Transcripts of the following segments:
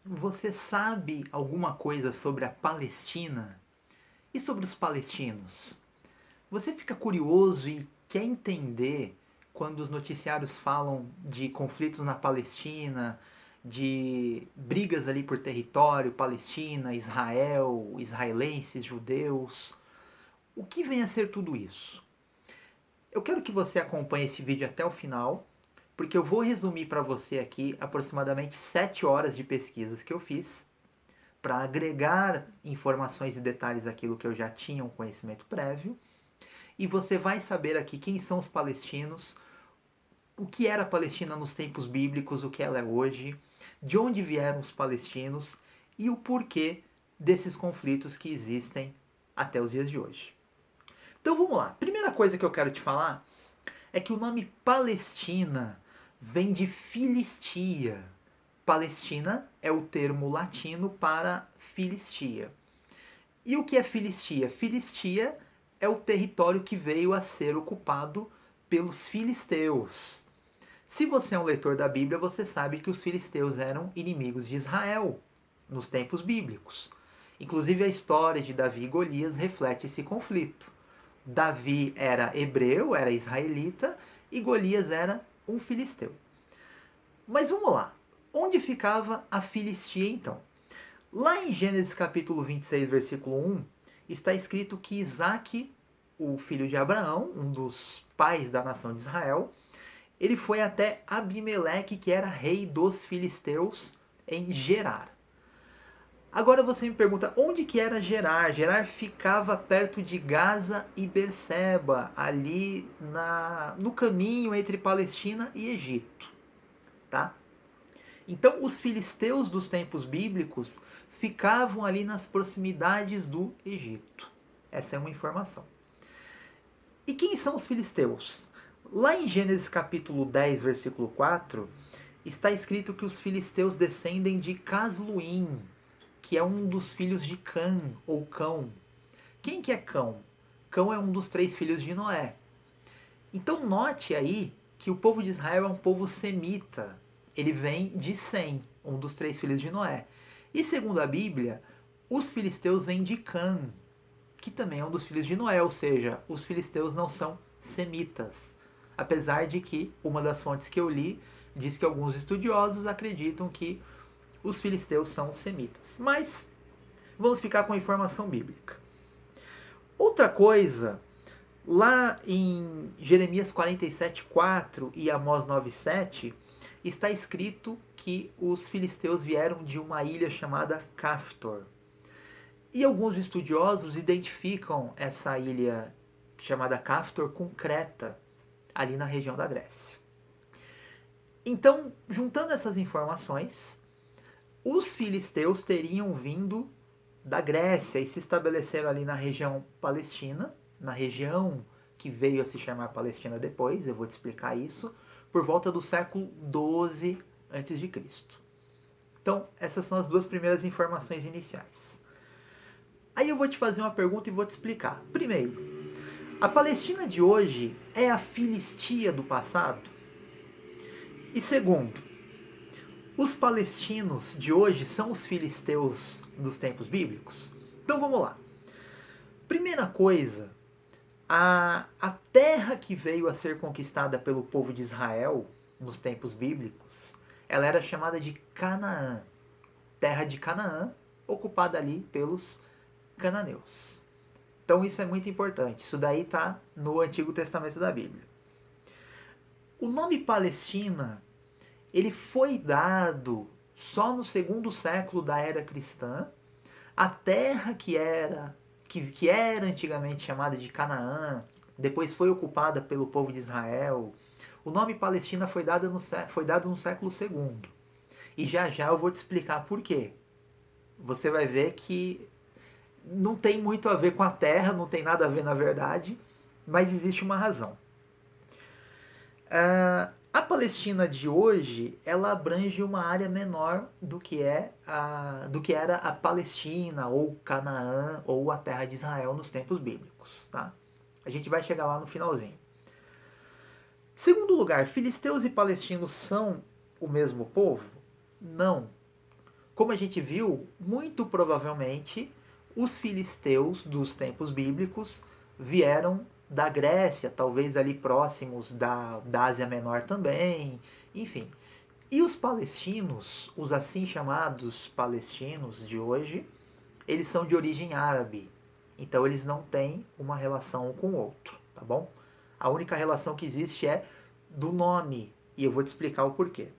Você sabe alguma coisa sobre a Palestina e sobre os palestinos? Você fica curioso e quer entender quando os noticiários falam de conflitos na Palestina, de brigas ali por território, Palestina, Israel, israelenses, judeus? O que vem a ser tudo isso? Eu quero que você acompanhe esse vídeo até o final, porque eu vou resumir para você aqui aproximadamente 7 horas de pesquisas que eu fiz para agregar informações e detalhes àquilo que eu já tinha um conhecimento prévio. E você vai saber aqui quem são os palestinos, o que era a Palestina nos tempos bíblicos, o que ela é hoje, de onde vieram os palestinos e o porquê desses conflitos que existem até os dias de hoje. Então vamos lá. Primeira coisa que eu quero te falar é que o nome Palestina vem de Filistia. Palestina é o termo latino para Filistia. E o que é Filistia? Filistia é o território que veio a ser ocupado pelos filisteus. Se você é um leitor da Bíblia, você sabe que os filisteus eram inimigos de Israel nos tempos bíblicos. Inclusive a história de Davi e Golias reflete esse conflito. Davi era hebreu, era israelita, e Golias era um filisteu. Mas vamos lá. Onde ficava a Filistia então? Lá em Gênesis capítulo 26, versículo 1, está escrito que Isaac, o filho de Abraão, um dos pais da nação de Israel, ele foi até Abimeleque, que era rei dos filisteus, em Gerar. Agora você me pergunta, onde que era Gerar? Gerar ficava perto de Gaza e Berseba, ali no caminho entre Palestina e Egito. Tá? Então, os filisteus dos tempos bíblicos ficavam ali nas proximidades do Egito. Essa é uma informação. E quem são os filisteus? Lá em Gênesis capítulo 10, versículo 4, está escrito que os filisteus descendem de Casluim, que é um dos filhos de Cã, ou Cão. Quem que é Cão? Cão é um dos 3 filhos de Noé. Então note aí que o povo de Israel é um povo semita. Ele vem de Sem, um dos 3 filhos de Noé. E segundo a Bíblia, os filisteus vêm de Cã, que também é um dos filhos de Noé, ou seja, os filisteus não são semitas. Apesar de que uma das fontes que eu li diz que alguns estudiosos acreditam que os filisteus são semitas. Mas vamos ficar com a informação bíblica. Outra coisa, lá em Jeremias 47:4 e Amós 9:7, está escrito que os filisteus vieram de uma ilha chamada Caftor. E alguns estudiosos identificam essa ilha chamada Caftor com Creta, ali na região da Grécia. Então, juntando essas informações, os filisteus teriam vindo da Grécia e se estabeleceram ali na região palestina, na região que veio a se chamar Palestina depois, eu vou te explicar isso, por volta do século 12 a.C. Então, essas são as 2 primeiras informações iniciais. Aí eu vou te fazer uma pergunta e vou te explicar. Primeiro, a Palestina de hoje é a Filistia do passado? E segundo, os palestinos de hoje são os filisteus dos tempos bíblicos? Então vamos lá. Primeira coisa, a terra que veio a ser conquistada pelo povo de Israel nos tempos bíblicos, ela era chamada de Canaã. Terra de Canaã, ocupada ali pelos cananeus. Então isso é muito importante. Isso daí está no Antigo Testamento da Bíblia. O nome Palestina, ele foi dado só no 2º século da era cristã. A terra que era antigamente chamada de Canaã, depois foi ocupada pelo povo de Israel. O nome Palestina foi dado no século II. E já já eu vou te explicar por quê. Você vai ver que não tem muito a ver com a terra, não tem nada a ver na verdade, mas existe uma razão. A Palestina de hoje, ela abrange uma área menor do que era a Palestina, ou Canaã, ou a terra de Israel nos tempos bíblicos. Tá? A gente vai chegar lá no finalzinho. Segundo lugar, filisteus e palestinos são o mesmo povo? Não. Como a gente viu, muito provavelmente os filisteus dos tempos bíblicos vieram da Grécia, talvez ali próximos da Ásia Menor também, enfim. E os palestinos, os assim chamados palestinos de hoje, eles são de origem árabe. Então eles não têm uma relação um com o outro, tá bom? A única relação que existe é do nome, e eu vou te explicar o porquê.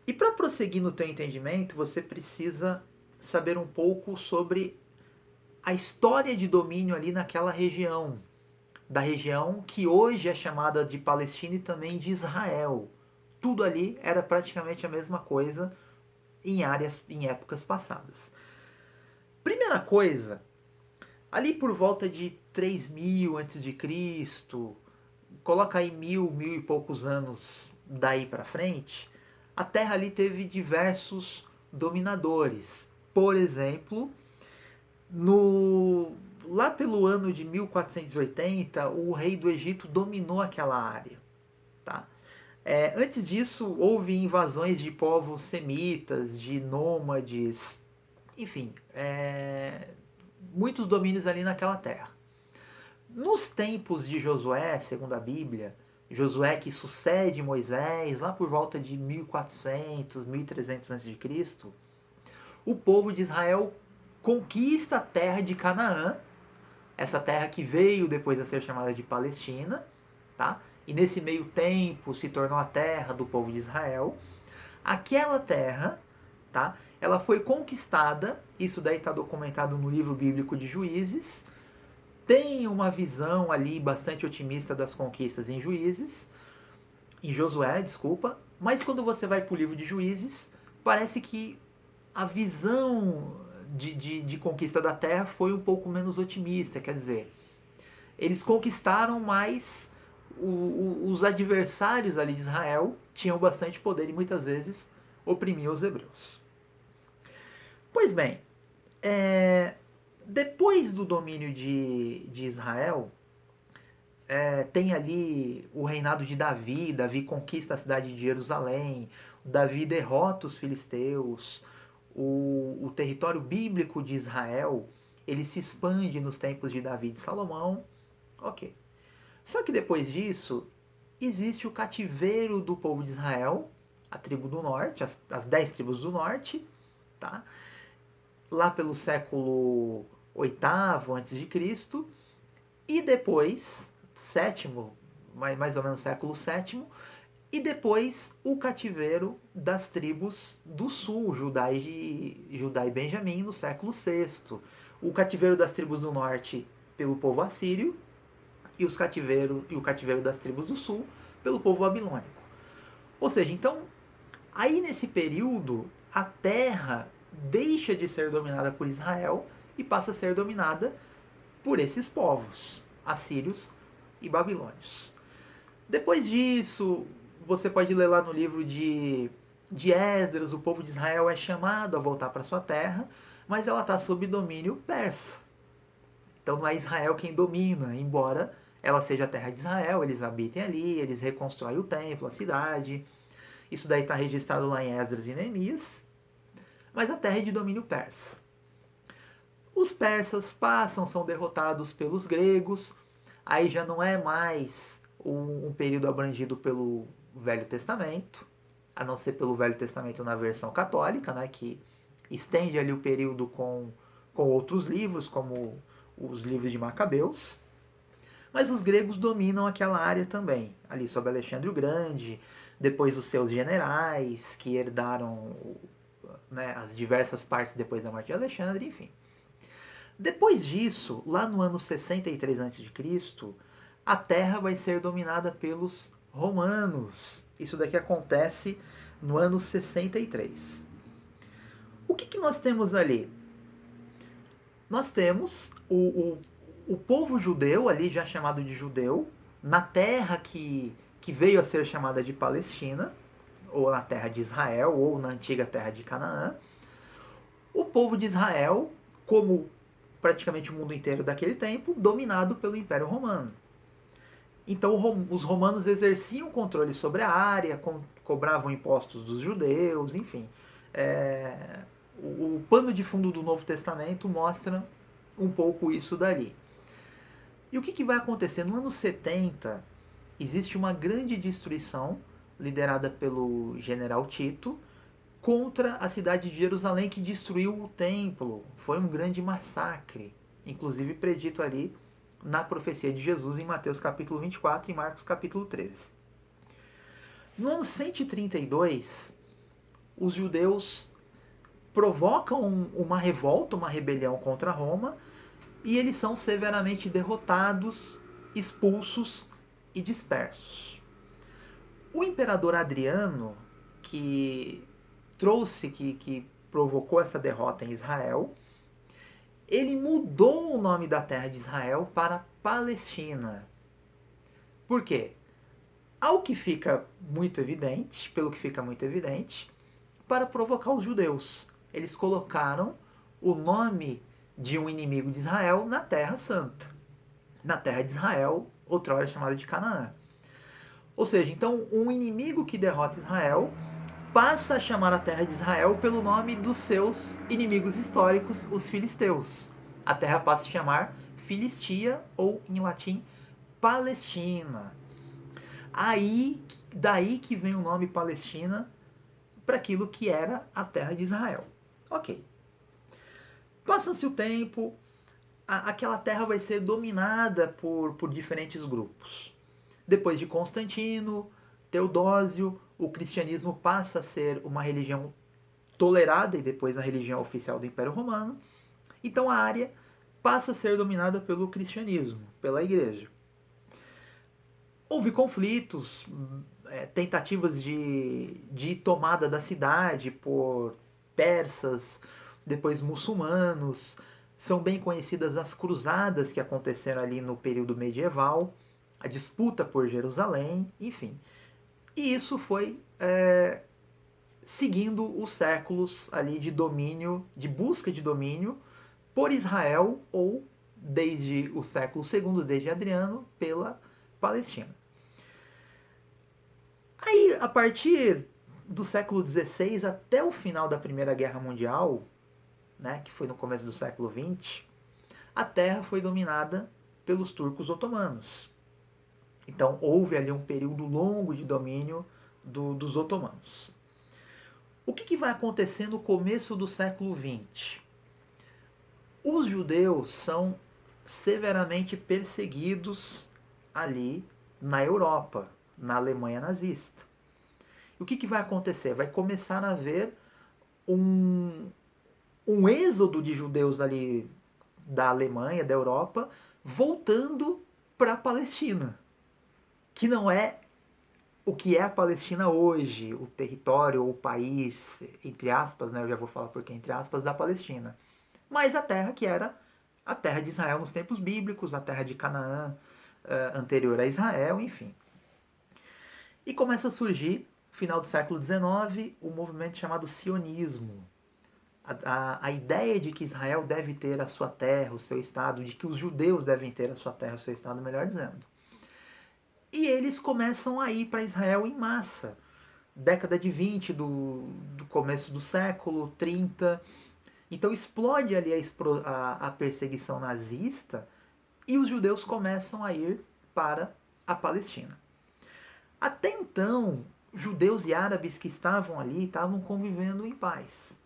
E para prosseguir no teu entendimento, você precisa saber um pouco sobre a história de domínio ali naquela região, da região que hoje é chamada de Palestina e também de Israel. Tudo ali era praticamente a mesma coisa em épocas passadas. Primeira coisa, ali por volta de 3000 antes de Cristo, coloca aí mil e poucos anos daí para frente, a Terra ali teve diversos dominadores. Por exemplo, lá pelo ano de 1480, o rei do Egito dominou aquela área. Tá? Antes disso, houve invasões de povos semitas, de nômades, enfim, muitos domínios ali naquela terra. Nos tempos de Josué, segundo a Bíblia, Josué que sucede Moisés, lá por volta de 1400, 1300 a.C., o povo de Israel conquista a terra de Canaã, essa terra que veio depois a ser chamada de Palestina, tá? E nesse meio tempo se tornou a terra do povo de Israel. Aquela terra, tá? Ela foi conquistada, isso daí está documentado no livro bíblico de Juízes. Tem uma visão ali bastante otimista das conquistas em Josué, desculpa, mas quando você vai para o livro de Juízes, parece que a visão de conquista da terra foi um pouco menos otimista, quer dizer, eles conquistaram, mas os adversários ali de Israel tinham bastante poder e muitas vezes oprimiam os hebreus. Pois bem, depois do domínio de Israel, tem ali o reinado de Davi. Davi conquista a cidade de Jerusalém, Davi derrota os filisteus, o território bíblico de Israel ele se expande nos tempos de Davi e de Salomão. Ok. Só que depois disso, existe o cativeiro do povo de Israel, a tribo do norte, as 10 tribos do norte, tá? Lá pelo século VIII a.C., e depois, sétimo, mais ou menos século VII, e depois o cativeiro das tribos do sul, Judá e Benjamim, no século VI. O cativeiro das tribos do norte pelo povo assírio e o cativeiro das tribos do sul pelo povo babilônico. Ou seja, então, aí nesse período, a terra deixa de ser dominada por Israel e passa a ser dominada por esses povos, assírios e babilônios. Depois disso, você pode ler lá no livro de Esdras, o povo de Israel é chamado a voltar para sua terra, mas ela está sob domínio persa. Então não é Israel quem domina, embora ela seja a terra de Israel, eles habitem ali, eles reconstroem o templo, a cidade. Isso daí está registrado lá em Esdras e Neemias, mas a terra é de domínio persa. Os persas passam, são derrotados pelos gregos, aí já não é mais um período abrangido pelo Velho Testamento, a não ser pelo Velho Testamento na versão católica, né, que estende ali o período com outros livros, como os livros de Macabeus. Mas os gregos dominam aquela área também, ali sob Alexandre o Grande, depois os seus generais, que herdaram, né, as diversas partes depois da morte de Alexandre, enfim. Depois disso, lá no ano 63 a.C., a terra vai ser dominada pelos romanos. Isso daqui acontece no ano 63. O que nós temos ali? Nós temos o povo judeu, ali já chamado de judeu, na terra que veio a ser chamada de Palestina, ou na terra de Israel, ou na antiga terra de Canaã. O povo de Israel, como praticamente o mundo inteiro daquele tempo, dominado pelo Império Romano. Então os romanos exerciam controle sobre a área, cobravam impostos dos judeus, enfim. O pano de fundo do Novo Testamento mostra um pouco isso dali. E o que vai acontecer? No ano 70, existe uma grande destruição liderada pelo general Tito contra a cidade de Jerusalém, que destruiu o templo. Foi um grande massacre, inclusive predito ali na profecia de Jesus em Mateus capítulo 24 e Marcos capítulo 13. No ano 132, os judeus provocam uma revolta, uma rebelião contra Roma, e eles são severamente derrotados, expulsos e dispersos. O imperador Adriano, que provocou essa derrota em Israel, ele mudou o nome da terra de Israel para Palestina. Por quê? Pelo que fica muito evidente, para provocar os judeus. Eles colocaram o nome de um inimigo de Israel na Terra Santa, na terra de Israel, outrora chamada de Canaã. Ou seja, então um inimigo que derrota Israel passa a chamar a terra de Israel pelo nome dos seus inimigos históricos, os filisteus. A terra passa a se chamar Filistia, ou em latim, Palestina. Daí que vem o nome Palestina para aquilo que era a terra de Israel. Ok. Passa-se o tempo, aquela terra vai ser dominada por diferentes grupos. Depois de Constantino, Teodósio, o cristianismo passa a ser uma religião tolerada e depois a religião oficial do Império Romano. Então a área passa a ser dominada pelo cristianismo, pela igreja. Houve conflitos, tentativas de tomada da cidade por persas, depois muçulmanos. São bem conhecidas as cruzadas que aconteceram ali no período medieval, a disputa por Jerusalém, enfim. E isso foi seguindo os séculos ali de domínio, de busca de domínio por Israel, ou desde o século II, desde Adriano, pela Palestina. Aí, a partir do século XVI até o final da Primeira Guerra Mundial, né, que foi no começo do século XX, a terra foi dominada pelos turcos otomanos. Então houve ali um período longo de domínio dos otomanos. O que vai acontecer no começo do século XX? Os judeus são severamente perseguidos ali na Europa, na Alemanha nazista. E o que vai acontecer? Vai começar a haver um êxodo de judeus ali da Alemanha, da Europa, voltando para a Palestina, que não é o que é a Palestina hoje, o território ou o país, entre aspas, né, eu já vou falar porque entre aspas, da Palestina, mas a terra que era a terra de Israel nos tempos bíblicos, a terra de Canaã anterior a Israel, enfim. E começa a surgir, no final do século XIX, um movimento chamado sionismo. A ideia de que Israel deve ter a sua terra, o seu estado, de que os judeus devem ter a sua terra, o seu estado, melhor dizendo. E eles começam a ir para Israel em massa. Década de 20, do começo do século 30. Então explode ali a perseguição nazista e os judeus começam a ir para a Palestina. Até então, judeus e árabes que estavam ali estavam convivendo em paz.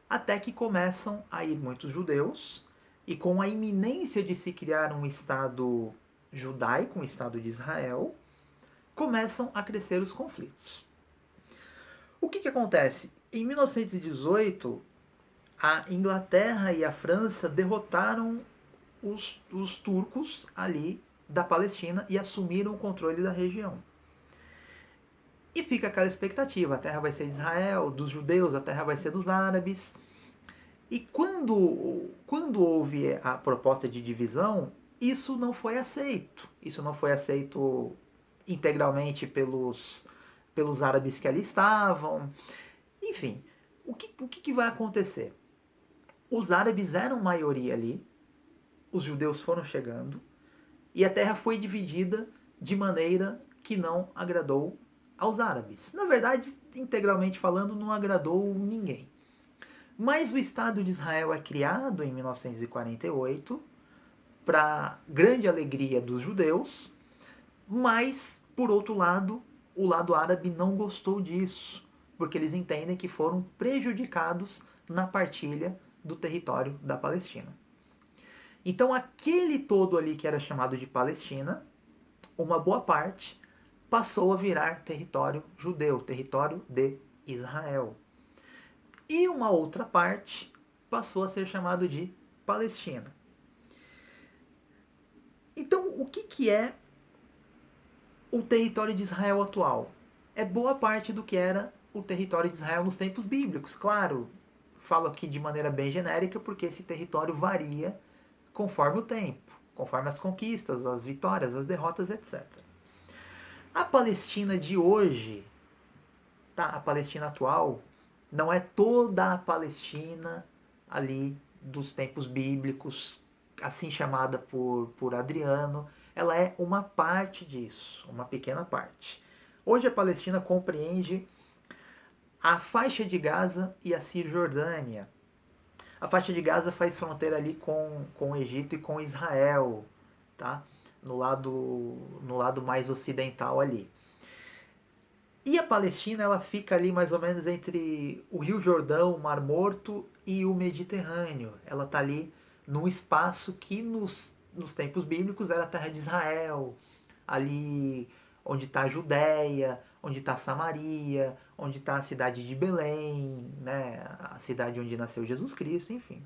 Até que começam a ir muitos judeus, e com a iminência de se criar um Estado judaico, um Estado de Israel, começam a crescer os conflitos. O que acontece? Em 1918, a Inglaterra e a França derrotaram os turcos ali da Palestina e assumiram o controle da região. E fica aquela expectativa, a terra vai ser de Israel, dos judeus, a terra vai ser dos árabes. E quando houve a proposta de divisão, isso não foi aceito. Isso não foi aceito integralmente pelos árabes que ali estavam. Enfim, o que vai acontecer? Os árabes eram maioria ali, os judeus foram chegando, e a terra foi dividida de maneira que não agradou aos árabes. Na verdade, integralmente falando, não agradou ninguém. Mas o Estado de Israel é criado em 1948 para grande alegria dos judeus, mas, por outro lado, o lado árabe não gostou disso, porque eles entendem que foram prejudicados na partilha do território da Palestina. Então, aquele todo ali que era chamado de Palestina, uma boa parte passou a virar território judeu, território de Israel. E uma outra parte passou a ser chamado de Palestina. Então, o que é o território de Israel atual? É boa parte do que era o território de Israel nos tempos bíblicos. Claro, falo aqui de maneira bem genérica porque esse território varia conforme o tempo, conforme as conquistas, as vitórias, as derrotas, etc. A Palestina de hoje, tá? A Palestina atual, não é toda a Palestina ali dos tempos bíblicos, assim chamada por Adriano. Ela é uma parte disso, uma pequena parte. Hoje a Palestina compreende a faixa de Gaza e a Cisjordânia. A faixa de Gaza faz fronteira ali com o Egito e com Israel, tá? No lado mais ocidental ali. E a Palestina ela fica ali mais ou menos entre o Rio Jordão, o Mar Morto e o Mediterrâneo. Ela está ali num espaço que nos tempos bíblicos era a terra de Israel, ali onde está a Judéia, onde está Samaria, onde está a cidade de Belém, né? A cidade onde nasceu Jesus Cristo, enfim.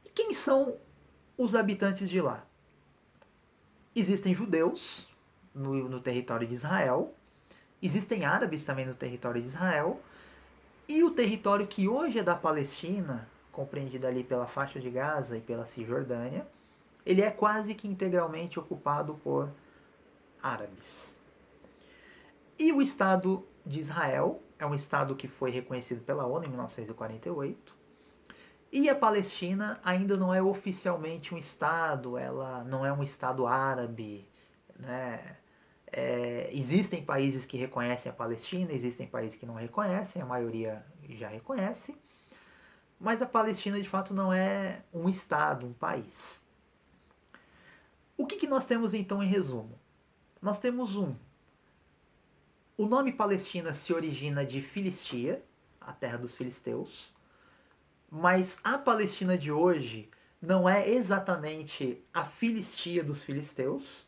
E quem são os habitantes de lá? Existem judeus no território de Israel, existem árabes também no território de Israel, e o território que hoje é da Palestina, compreendido ali pela faixa de Gaza e pela Cisjordânia, ele é quase que integralmente ocupado por árabes. E o Estado de Israel é um Estado que foi reconhecido pela ONU em 1948. E a Palestina ainda não é oficialmente um Estado, ela não é um Estado árabe, né? Existem países que reconhecem a Palestina, existem países que não reconhecem, a maioria já reconhece, mas a Palestina de fato não é um Estado, um país. O que nós temos então em resumo? Nós temos o nome Palestina se origina de Filistia, a terra dos filisteus, mas a Palestina de hoje não é exatamente a Filistia dos filisteus,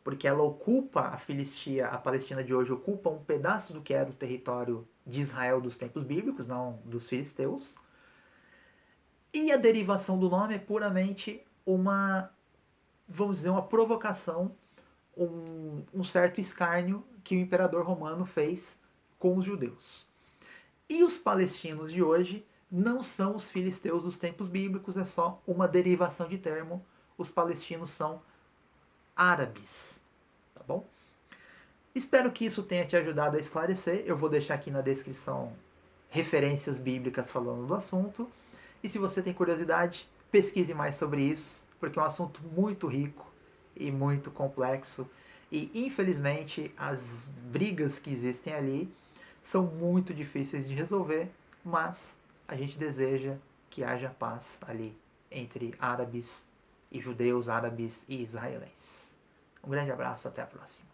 porque ela ocupa a Filistia, a Palestina de hoje ocupa um pedaço do que era o território de Israel dos tempos bíblicos, não dos filisteus. E a derivação do nome é puramente uma, vamos dizer, uma provocação, um certo escárnio que o imperador romano fez com os judeus. E os palestinos de hoje não são os filisteus dos tempos bíblicos, é só uma derivação de termo. Os palestinos são árabes, tá bom? Espero que isso tenha te ajudado a esclarecer. Eu vou deixar aqui na descrição referências bíblicas falando do assunto. E se você tem curiosidade, pesquise mais sobre isso, porque é um assunto muito rico e muito complexo. E infelizmente as brigas que existem ali são muito difíceis de resolver, mas a gente deseja que haja paz ali entre árabes e judeus, árabes e israelenses. Um grande abraço, até a próxima.